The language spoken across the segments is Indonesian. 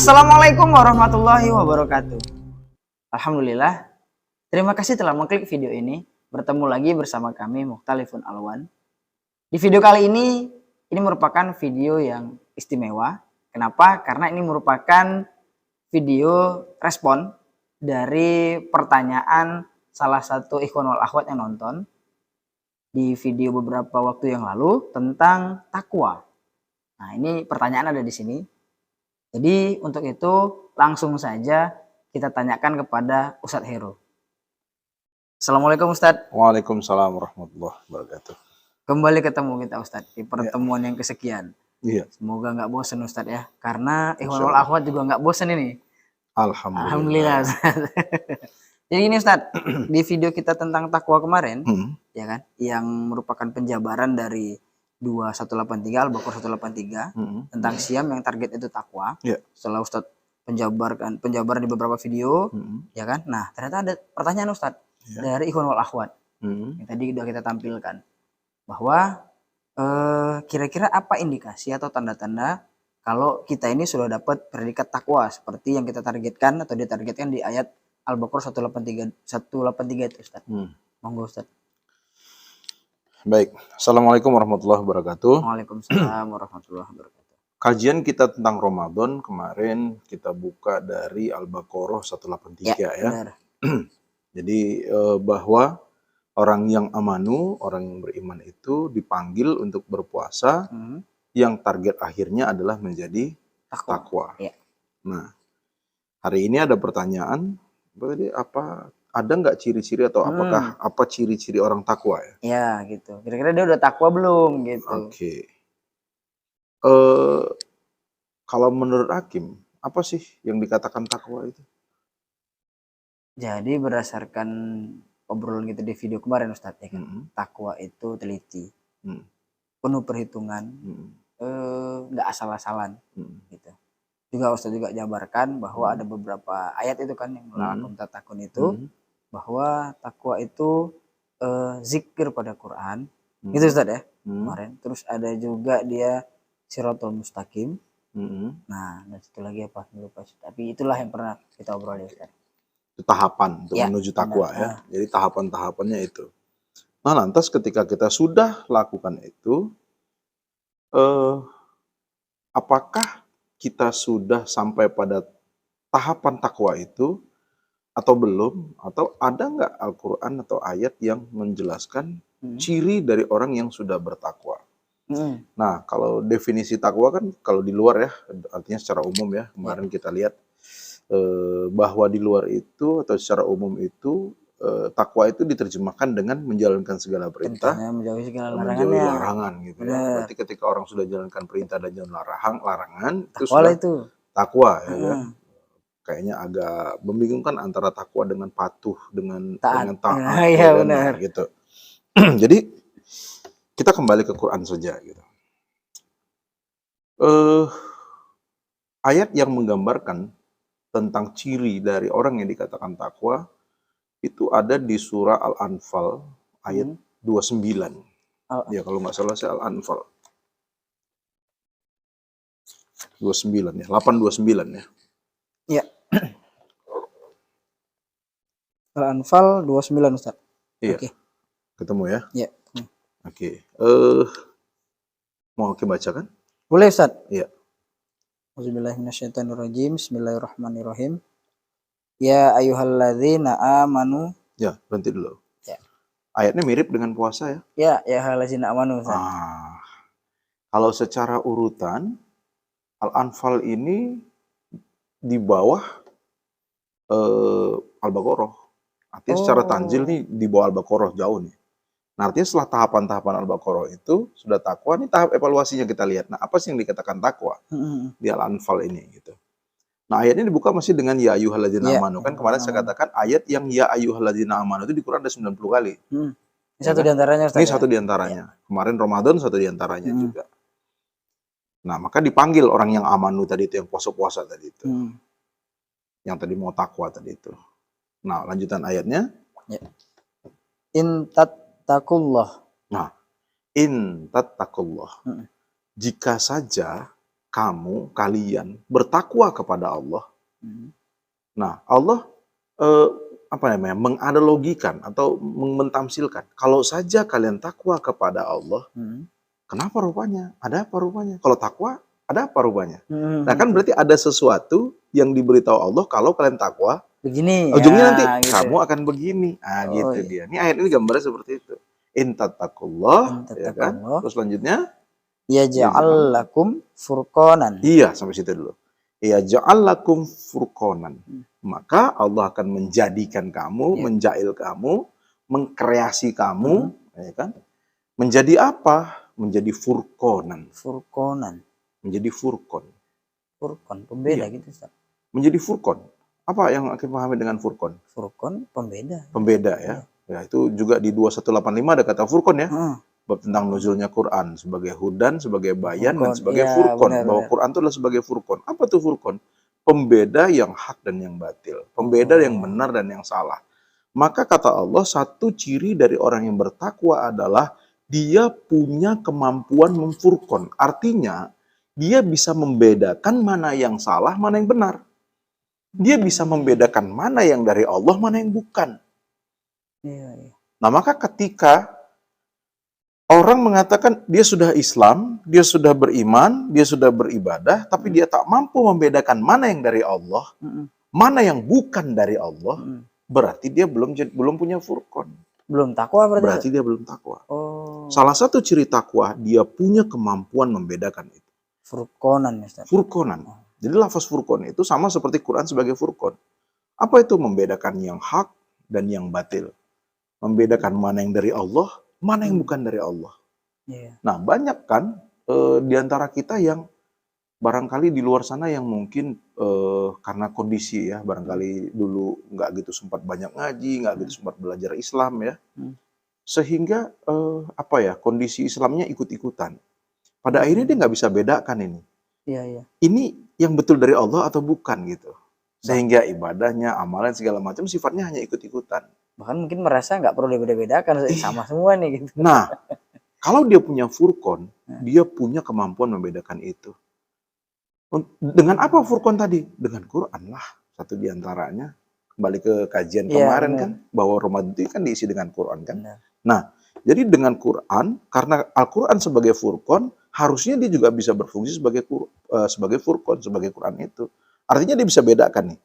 Assalamualaikum warahmatullahi wabarakatuh. Alhamdulillah, terima kasih telah mengklik video ini. Bertemu lagi bersama kami Mukhtalifun Alwan. Di video kali ini merupakan video yang istimewa. Kenapa? Karena ini merupakan video respon dari pertanyaan salah satu ikhwan wal akhwat yang nonton di video beberapa waktu yang lalu tentang takwa. Nah, ini pertanyaan ada di sini. Jadi untuk itu langsung saja kita tanyakan kepada Ustadz Heru. Assalamualaikum Ustadz. Waalaikumsalam warahmatullahi wabarakatuh. Kembali ketemu kita Ustadz di pertemuan yang kesekian. Iya. Semoga nggak bosan Ustadz ya. Karena ikhwan wal akhwat juga nggak bosan ini. Alhamdulillah. Jadi ini Ustadz, di video kita tentang takwa kemarin, ya kan, yang merupakan penjabaran dari 2183 Al-Baqarah 183 tentang Syam yang target itu takwa. Setelah Ustadz penjabaran di beberapa video, ya kan. Nah, ternyata ada pertanyaan Ustadz dari ikhwan wal akhwat yang tadi sudah kita tampilkan bahwa kira-kira apa indikasi atau tanda-tanda kalau kita ini sudah dapat predikat takwa seperti yang kita targetkan atau ditargetkan di ayat Al-Baqarah 183 itu Ustadz. Monggo Ustadz. Baik, Assalamualaikum warahmatullahi wabarakatuh. Waalaikumsalam warahmatullahi wabarakatuh. Kajian kita tentang Ramadan kemarin kita buka dari Al-Baqarah 183 ya. Benar. Jadi bahwa orang yang amanu, orang yang beriman itu dipanggil untuk berpuasa yang target akhirnya adalah menjadi takwa. Ya. Nah, hari ini ada pertanyaan, berarti apa? Ada nggak ciri-ciri atau apakah apa ciri-ciri orang takwa ya? Ya gitu. Kira-kira dia udah takwa belum gitu? Oke. Kalau menurut Hakim, apa sih yang dikatakan takwa itu? Jadi berdasarkan obrolan kita di video kemarin Ustadz ya kan, takwa itu teliti, penuh perhitungan, nggak asal-asalan gitu. Juga Ustadz juga jabarkan bahwa ada beberapa ayat itu kan yang melakukan tatakun itu. Bahwa takwa itu zikir pada Quran, gitu Ustadz ya kemarin. Terus ada juga dia Shirathul Mustaqim. Nah, dan satu lagi apa lupa, tapi itulah yang pernah kita obrolin Ustadz. Itu tahapan untuk menuju takwa ya. Jadi tahapan-tahapannya itu. Nah, lantas ketika kita sudah lakukan itu, apakah kita sudah sampai pada tahapan takwa itu? Atau belum, atau ada nggak Al-Quran atau ayat yang menjelaskan ciri dari orang yang sudah bertakwa. Nah, kalau definisi takwa kan kalau di luar ya, artinya secara umum ya, kemarin kita lihat bahwa di luar itu atau secara umum itu takwa itu diterjemahkan dengan menjalankan segala perintah, menjauhi segala menjauhi larangan gitu ya. Berarti ketika orang sudah jalankan perintah dan jauhi larangan, itu sudah takwa ya kan. Kayaknya agak membingungkan antara takwa dengan patuh dengan taat. Iya benar. Gitu. Jadi kita kembali ke Quran saja gitu. Ayat yang menggambarkan tentang ciri dari orang yang dikatakan takwa itu ada di surah Al-Anfal ayat 29. Ya kalau nggak salah saya Al-Anfal 29 ya, 829 ya. Ya. Al-Anfal 29 Ustaz. Iya. Oke. Ketemu ya? Iya. Oke. Mau bacakan? Boleh Ustaz? Iya. Auzubillahi minasyaitonirrajim. Bismillahirrahmanirrahim. Ya ayyuhalladzina amanu. Ya, berhenti dulu. Ya. Ayatnya mirip dengan puasa ya? Ya ayyuhalladzina amanu Ustaz. Kalau secara urutan Al-Anfal ini di bawah Al-Baqarah. Artinya secara tanzil nih di bawah Al-Baqarah jauh nih. Nah, artinya setelah tahapan-tahapan Al-Baqarah itu sudah takwa, nih tahap evaluasinya kita lihat. Nah, apa sih yang dikatakan takwa di Al-Anfal ini gitu. Nah, ayatnya dibuka masih dengan ya ayyuhalladzina amanu. Kan kemarin saya katakan ayat yang ya ayyuhalladzina amanu itu di Quran ada 90 kali. Ini satu diantaranya Ustaz. Ini satu diantaranya. Kemarin Ramadan satu diantaranya juga. Nah, maka dipanggil orang yang amanu tadi itu, yang puasa-puasa tadi itu. Yang tadi mau takwa tadi itu. Nah, lanjutan ayatnya. In tattaqullah. Nah, in tattaqullah. Jika saja kalian bertakwa kepada Allah. Nah, Allah menganalogikan atau mentamsilkan. Kalau saja kalian takwa kepada Allah, kenapa rupanya? Ada apa rupanya? Kalau takwa, ada apa rupanya? Nah, kan berarti ada sesuatu yang diberitahu Allah kalau kalian takwa. Begini. Ujungnya nanti gitu. kamu akan begini. Gitu dia. Ini ayat ini gambarnya seperti itu. In tattaqullah, ya kan? Terus selanjutnya yaj'al lakum furqanan. Iya, sampai situ dulu. Yaj'al lakum furqanan. Maka Allah akan menjadikan kamu, menjail kamu, mengkreasi kamu, ya kan? Menjadi apa? Menjadi furqanan. Furqanan. Menjadi furqan. Furqan, pembeda gitu, Ustaz. Menjadi furqan. Apa yang akan pahami dengan furqan? Furqan, pembeda. Pembeda ya. Ya, itu juga di 2185 ada kata furqan ya. Bab tentang nuzulnya Quran sebagai hudan, sebagai bayan, dan sebagai furqan. Bahwa Quran itu adalah sebagai furqan. Apa tuh furqan? Pembeda yang hak dan yang batil. Pembeda yang benar dan yang salah. Maka kata Allah, satu ciri dari orang yang bertakwa adalah dia punya kemampuan memfurqan. Artinya, dia bisa membedakan mana yang salah, mana yang benar. Dia bisa membedakan mana yang dari Allah, mana yang bukan. Nah, maka ketika orang mengatakan dia sudah Islam, dia sudah beriman, dia sudah beribadah, tapi dia tak mampu membedakan mana yang dari Allah, mana yang bukan dari Allah, berarti dia belum punya furqan. Belum takwa berarti dia belum takwa. Salah satu ciri takwa, dia punya kemampuan membedakan itu. Furqanan, Ustaz. Furqanan. Jadi lafaz furqan itu sama seperti Quran sebagai furqan. Apa itu? Membedakan yang hak dan yang batil. Membedakan mana yang dari Allah, mana yang bukan dari Allah. Nah, banyak kan di antara kita yang barangkali di luar sana yang mungkin karena kondisi ya, barangkali dulu nggak gitu sempat banyak ngaji, nggak gitu sempat belajar Islam ya. Sehingga kondisi Islamnya ikut-ikutan. Pada akhirnya dia nggak bisa bedakan ini. Ini yang betul dari Allah atau bukan gitu. Sehingga ibadahnya, amalan segala macam sifatnya hanya ikut-ikutan. Bahkan mungkin merasa nggak perlu dibeda-bedakan, sama semua nih gitu. Nah, kalau dia punya furqan, dia punya kemampuan membedakan itu. Dengan apa furqan tadi? Dengan Quran lah, satu diantaranya. Kembali ke kajian kemarin kan, bahwa Ramadan itu kan diisi dengan Quran kan. Nah, jadi dengan Quran, karena Al-Quran sebagai furqan, harusnya dia juga bisa berfungsi sebagai furqan, sebagai Quran itu. Artinya dia bisa bedakan nih,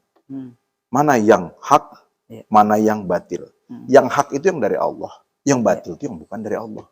mana yang hak, mana yang batil. Yang hak itu yang dari Allah, yang batil itu yang bukan dari Allah.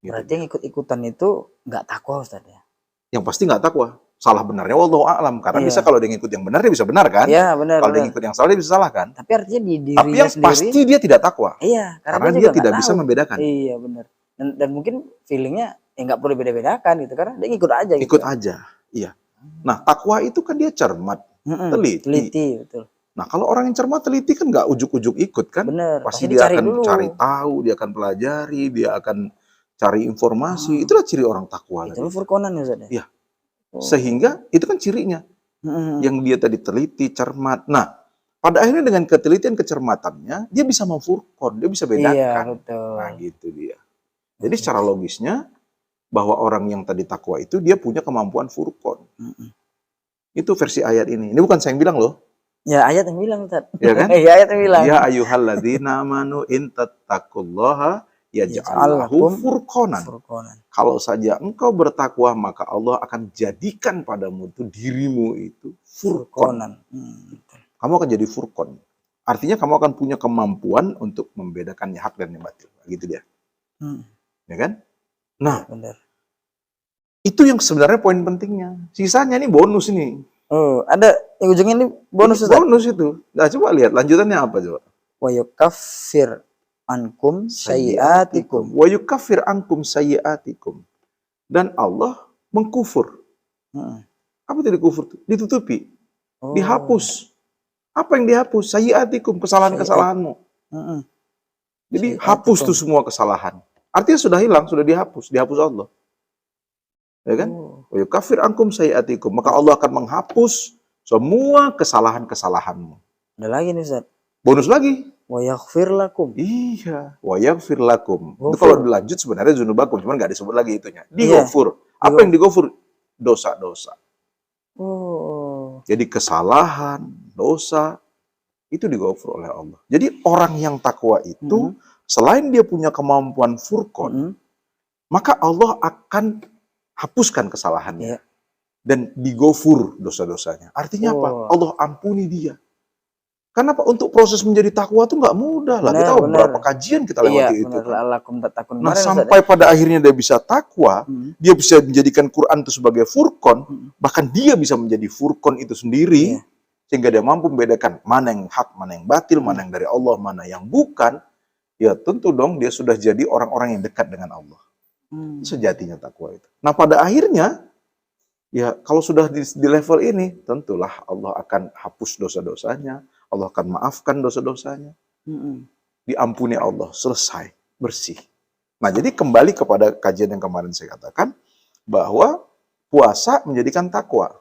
Gitu. Berarti yang ikut-ikutan itu nggak takwa, Ustaz ya? Yang pasti nggak takwa. Salah benarnya wallahu a'lam. Karena bisa kalau dia ngikut yang benar, dia bisa benar kan? Iya, benar. Kalau dia ngikut yang salah, dia bisa salah kan? Tapi artinya di dirinya Tapi yang sendiri, pasti dia tidak takwa. Iya, karena dia tidak bisa membedakan. Iya, benar. Dan mungkin feelingnya nggak perlu beda-bedakan gitu, karena dia ngikut aja gitu. Ikut aja, iya. Nah, takwa itu kan dia cermat, teliti. Betul. Nah, kalau orang yang cermat teliti kan nggak ujuk-ujuk ikut kan? Bener, pasti dia akan cari tahu, dia akan pelajari, dia akan cari informasi. Itulah ciri orang takwa. Itu furqanan ya, Ustaz? Iya. Sehingga itu kan cirinya. Yang dia tadi teliti, cermat. Nah, pada akhirnya dengan ketelitian kecermatannya, dia bisa memfurqan, dia bisa bedakan. Iya, betul. Nah, gitu dia. Jadi secara logisnya, bahwa orang yang tadi takwa itu, dia punya kemampuan furqan. Itu versi ayat ini. Ini bukan saya yang bilang loh. Ya, ayat yang bilang, Ustaz. Ya kan? Ya, ayat yang bilang. Ya ayyuhalladzina amanu in tattaqullaha yaj'al lakum furqanan. Kalau saja engkau bertakwa, maka Allah akan jadikan padamu itu, dirimu itu furqanan. Kamu akan jadi furqan. Artinya kamu akan punya kemampuan untuk membedakan yang hak dan yang batil. Gitu dia. Ya kan? Nah, benar. Itu yang sebenarnya poin pentingnya. Sisanya ini bonus ini. Oh, ada yang ujungnya ini bonus. Bonus itu. Nah, coba lihat lanjutannya apa coba. Wa yukaffir ankum sayyi'atikum. Wa yukaffir ankum sayyi'atikum. Dan Allah mengkufur. Apa itu dikufur? Ditutupi. Dihapus. Apa yang dihapus? Sayyi'atikum, kesalahan-kesalahanmu. Jadi hapus tuh semua kesalahan. Artinya sudah hilang, sudah dihapus Allah. Ya kan? Wa yukaffir ankum sayyi'atikum. Maka Allah akan menghapus semua kesalahan-kesalahanmu. Ada lagi nih, Ustaz. Bonus lagi. Wa yaghfir lakum. Iya, wa yaghfir lakum. Itu kalau dilanjut sebenarnya dzunubakum, cuman nggak disebut lagi itunya. Dighafur. Apa yang dighafur? dosa-dosa. Oh. Jadi kesalahan, dosa, itu dighafur oleh Allah. Jadi orang yang takwa itu, selain dia punya kemampuan furqan, maka Allah akan hapuskan kesalahannya. Dan dighafur dosa-dosanya. Artinya apa? Allah ampuni dia. Kenapa? Untuk proses menjadi takwa itu nggak mudah lah. Kita berapa kajian kita lewati itu. Nah, sampai pada akhirnya dia bisa takwa, dia bisa menjadikan Quran itu sebagai furqan, bahkan dia bisa menjadi furqan itu sendiri, sehingga dia mampu membedakan mana yang hak, mana yang batil, mana yang dari Allah, mana yang bukan. Ya tentu dong dia sudah jadi orang-orang yang dekat dengan Allah. Sejatinya takwa itu. Nah, pada akhirnya, ya kalau sudah di level ini, tentulah Allah akan hapus dosa-dosanya, Allah akan maafkan dosa-dosanya. Diampuni Allah, selesai, bersih. Nah, jadi kembali kepada kajian yang kemarin saya katakan, bahwa puasa menjadikan takwa.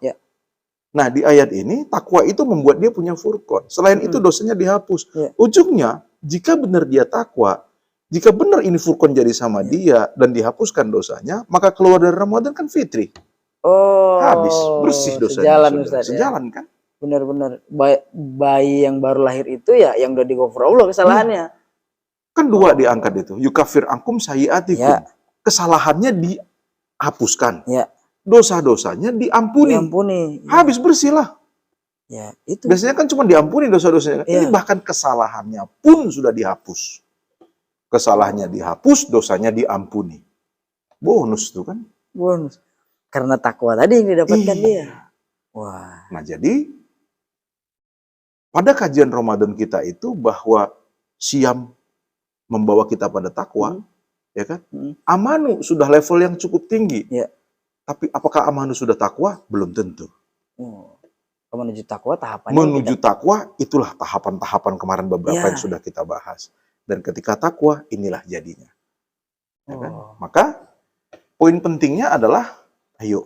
Nah, di ayat ini, takwa itu membuat dia punya furqan. Selain itu, dosanya dihapus. Ujungnya, jika benar dia takwa, jika benar ini furqan jadi sama dia, dan dihapuskan dosanya, maka keluar dari Ramadan kan fitri. Habis, bersih dosanya. Sejalan kan? Benar-benar bayi yang baru lahir itu ya yang udah dighafur Allah kesalahannya. Kan dua diangkat itu. Yukafir angkum sayyiatikum. Kesalahannya dihapuskan. Dosa-dosanya diampuni. Habis bersih lah. Itu. Biasanya kan cuma diampuni dosa-dosanya. Ini bahkan kesalahannya pun sudah dihapus. Kesalahannya dihapus, dosanya diampuni. Bonus tuh kan? Bonus. Karena takwa tadi yang didapatkan dia. Wah. Nah, jadi pada kajian Ramadan kita itu bahwa siam membawa kita pada takwa, ya kan? Amanu sudah level yang cukup tinggi. Tapi apakah amanu sudah takwa? Belum tentu. Menuju takwa tahapannya. Menuju takwa itulah tahapan-tahapan kemarin beberapa yang sudah kita bahas. Dan ketika takwa inilah jadinya. Ya kan? Maka poin pentingnya adalah ayo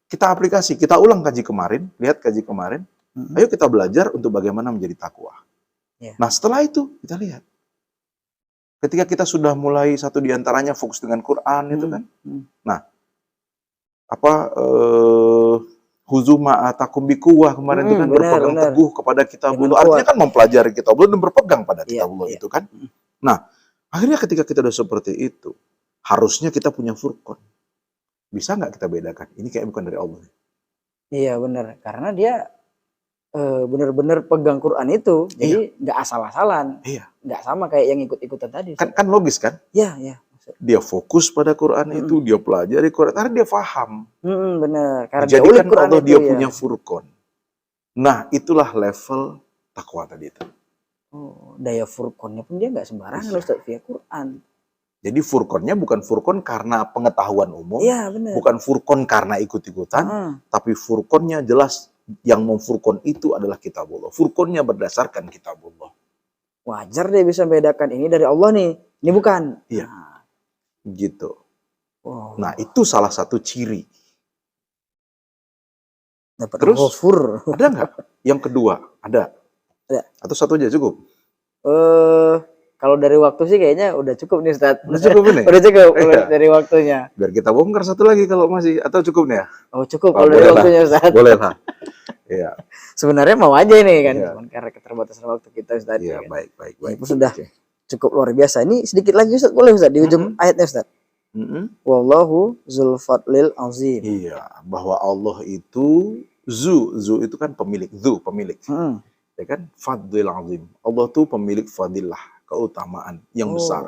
kita aplikasi, kita ulang kaji kemarin, lihat kaji kemarin. Ayo kita belajar untuk bagaimana menjadi takwa. Nah, setelah itu kita lihat. Ketika kita sudah mulai satu diantaranya fokus dengan Quran itu kan. Nah, huzuma atakum biquwah kemarin itu kan berpegang teguh kepada kitabullah. Artinya kan mempelajari kitabullah dan berpegang pada kitabullah itu kan. Nah, akhirnya ketika kita sudah seperti itu, harusnya kita punya furqan. Bisa nggak kita bedakan? Ini kayak bukan dari Allah. Iya benar, karena dia benar-benar pegang Quran itu, jadi nggak asal-asalan, nggak sama kayak yang ikut-ikutan tadi. Kan logis kan? Iya. Dia fokus pada Quran itu, dia pelajari Quran, karena dia paham. Benar. Karena jadi kan Allah dia punya furqan. Nah, itulah level takwa tadi itu. Daya furqannya pun dia nggak sembarangan Ustaz, via Quran. Jadi furqannya bukan furqan karena pengetahuan umum, bukan furqan karena ikut-ikutan, tapi furqannya jelas yang memfurqan itu adalah kitabullah. Furqannya berdasarkan kitabullah. Wajar dia bisa bedakan ini dari Allah nih, ini bukan. Iya, gitu. Nah, itu salah satu ciri. Dapat terus ghafur. Ada nggak? Yang kedua, ada? Atau satu aja cukup? Kalau dari waktu sih kayaknya udah cukup nih Ustaz. Udah cukup ini? Udah cukup dari waktunya. Biar kita bongkar satu lagi kalau masih, atau cukup nih ya? Cukup kalau dari waktunya Ustaz. Boleh lah. Iya. Sebenarnya mau aja nih kan, karena keterbatasan waktu kita Ustaz. Iya, baik. Itu sudah cukup luar biasa. Ini sedikit lagi Ustaz, boleh Ustaz di ujung ayatnya Ustaz. Wallahu dzul fadlil azim. Iya, bahwa Allah itu zu itu kan pemilik, pemilik. Ya kan? Fadlil azim. Allah tuh pemilik fadilah, keutamaan yang besar.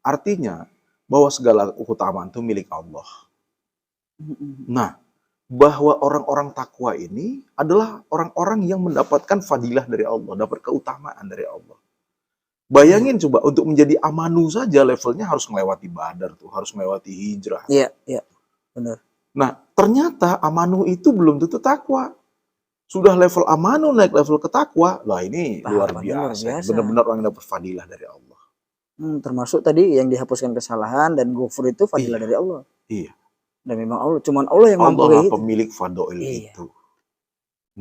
Artinya bahwa segala keutamaan itu milik Allah. Nah, bahwa orang-orang takwa ini adalah orang-orang yang mendapatkan fadilah dari Allah, dapat keutamaan dari Allah. Bayangin coba, untuk menjadi amanu saja levelnya harus melewati badar tuh, harus melewati hijrah. Iya, benar. Nah, ternyata amanu itu belum tentu takwa. Sudah level amanu naik level ke takwa, lah ini luar biasa. Benar-benar orang yang dapat fadilah dari Allah. Termasuk tadi yang dihapuskan kesalahan dan ghafur itu fadilah dari Allah. Iya. Dan memang Allah, cuman Allah yang mampu Allah pemilik fadail itu.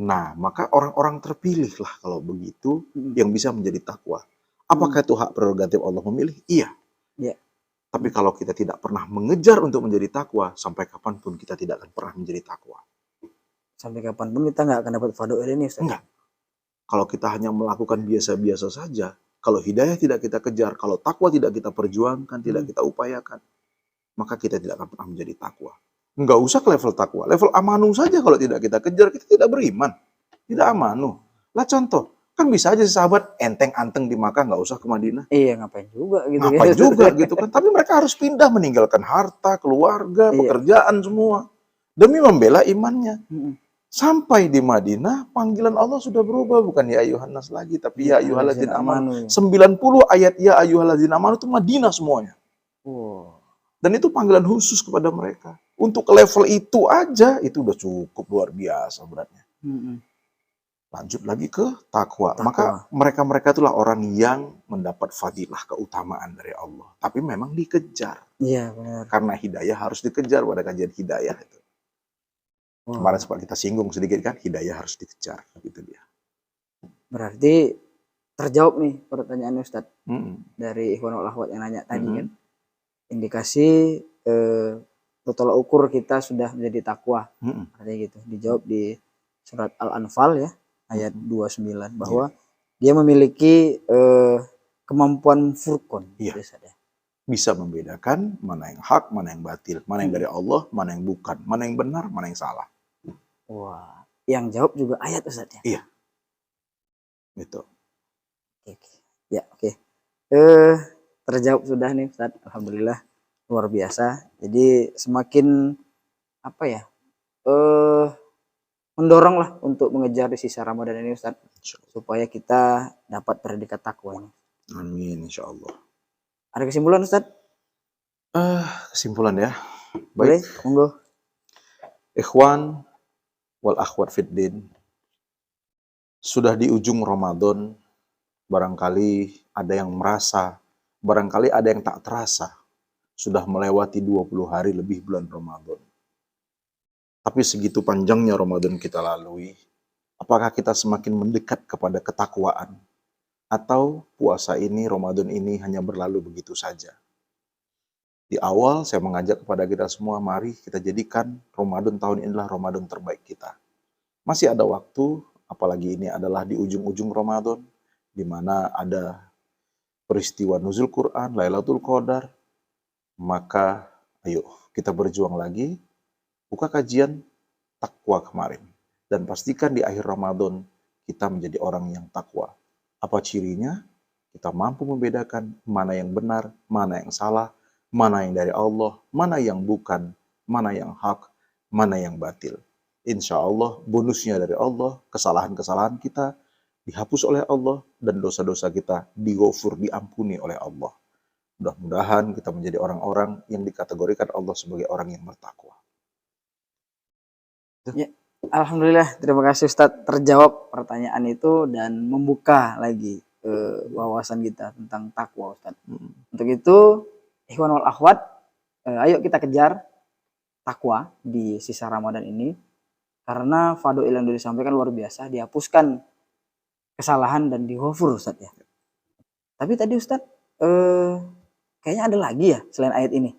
Nah, maka orang-orang terpilih lah kalau begitu yang bisa menjadi takwa. Apakah itu hak prerogatif Allah memilih? Iya. Tapi kalau kita tidak pernah mengejar untuk menjadi takwa, sampai kapanpun kita tidak akan pernah menjadi takwa. Sampai kapanpun kita nggak akan dapat fadhil ini, Ustaz. Enggak. Kalau kita hanya melakukan biasa-biasa saja, kalau hidayah tidak kita kejar, kalau takwa tidak kita perjuangkan, tidak kita upayakan, maka kita tidak akan pernah menjadi takwa. Enggak usah ke level takwa, level amanu saja kalau tidak kita kejar, kita tidak beriman. Tidak amanu. Lah contoh, kan bisa aja si sahabat enteng-anteng di Makkah, nggak usah ke Madinah. Iya, ngapain juga gitu. Ngapain juga gitu kan. Tapi mereka harus pindah, meninggalkan harta, keluarga, pekerjaan semua. Demi membela imannya. Sampai di Madinah, panggilan Allah sudah berubah. Bukan ya ayyuhannas lagi, tapi ya ayyuhalladzina amanu. 90 ayat ya ayyuhalladzina amanu itu Madinah semuanya. Dan itu panggilan khusus kepada mereka. Untuk ke level itu aja, itu udah cukup luar biasa beratnya. Lanjut lagi ke takwa. Maka mereka-mereka itulah orang yang mendapat fadilah, keutamaan dari Allah. Tapi memang dikejar. Iya, benar. Karena hidayah harus dikejar pada kajian hidayah itu. Kemarin sempat kita singgung sedikit kan, hidayah harus dikejar. Gitu dia. Berarti terjawab nih pertanyaan Ustadz. Dari Ikhwanul Akhwat yang nanya tadi kan. Indikasi tolak ukur kita sudah menjadi takwa. Artinya gitu. Dijawab di surat Al-Anfal ya. Ayat 29 bahwa dia memiliki kemampuan furqan. Bisa membedakan mana yang hak, mana yang batil, mana yang dari Allah, mana yang bukan, mana yang benar, mana yang salah. Wah, yang jawab juga ayat Ustaz ya? Iya. Gitu. Oke. Terjawab sudah nih Ustaz. Alhamdulillah luar biasa. Jadi semakin apa ya? Mendorong lah untuk mengejar di sisa Ramadan ini Ustaz, supaya kita dapat predikat takwa ini. Amin, insya Allah. Ada kesimpulan Ustaz? Kesimpulan ya. Baik, monggo. Ikhwan wal akhwat fiddin, sudah di ujung Ramadan, barangkali ada yang merasa, barangkali ada yang tak terasa, sudah melewati 20 hari lebih bulan Ramadan. Tapi segitu panjangnya Ramadan kita lalui, apakah kita semakin mendekat kepada ketakwaan? Atau puasa ini, Ramadan ini hanya berlalu begitu saja? Di awal saya mengajak kepada kita semua, mari kita jadikan Ramadan tahun inilah Ramadan terbaik kita. Masih ada waktu, apalagi ini adalah di ujung-ujung Ramadan, di mana ada peristiwa nuzul Quran, Lailatul Qadar. Maka ayo kita berjuang lagi. Buka kajian takwa kemarin. Dan pastikan di akhir Ramadan kita menjadi orang yang takwa. Apa cirinya? Kita mampu membedakan mana yang benar, mana yang salah, mana yang dari Allah, mana yang bukan, mana yang hak, mana yang batil. Insya Allah bonusnya dari Allah, kesalahan-kesalahan kita dihapus oleh Allah, dan dosa-dosa kita dighafur, diampuni oleh Allah. Mudah-mudahan kita menjadi orang-orang yang dikategorikan Allah sebagai orang yang bertakwa. Ya, alhamdulillah, terima kasih Ustadz, terjawab pertanyaan itu dan membuka lagi wawasan kita tentang takwa Ustadz. Untuk itu, Ikhwan wal Akhwat, ayo kita kejar takwa di sisa Ramadan ini, karena fadhil yang disampaikan luar biasa, dihapuskan kesalahan dan dighafur Ustadz ya. Tapi tadi Ustadz, kayaknya ada lagi ya selain ayat ini?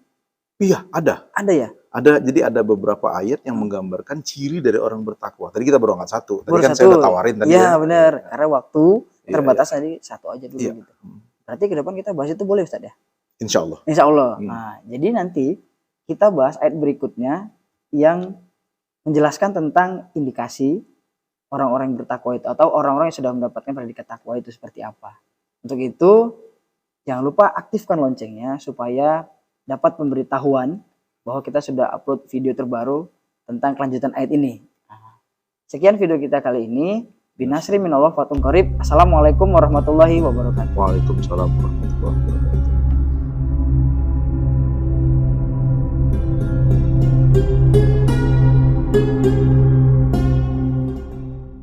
Iya, ada. Ada ya? Ada, jadi ada beberapa ayat yang menggambarkan ciri dari orang bertakwa. Tadi kita baru angkat satu. Tadi baru kan satu. saya udah tawarin tadi. Iya, benar. Karena waktu terbatas tadi satu aja dulu Iya. gitu. Berarti ke depan kita bahas itu boleh Ustaz ya? Insya Allah. Insya Allah. Nah, jadi nanti kita bahas ayat berikutnya yang menjelaskan tentang indikasi orang-orang yang bertakwa itu, atau orang-orang yang sudah mendapatkan predikat takwa itu seperti apa. Untuk itu, jangan lupa aktifkan loncengnya supaya dapat pemberitahuan bahwa kita sudah upload video terbaru tentang kelanjutan ayat ini. Sekian video kita kali ini. Binasri minallah fatum qarib. Assalamualaikum warahmatullahi wabarakatuh. Waalaikumsalam warahmatullahi wabarakatuh.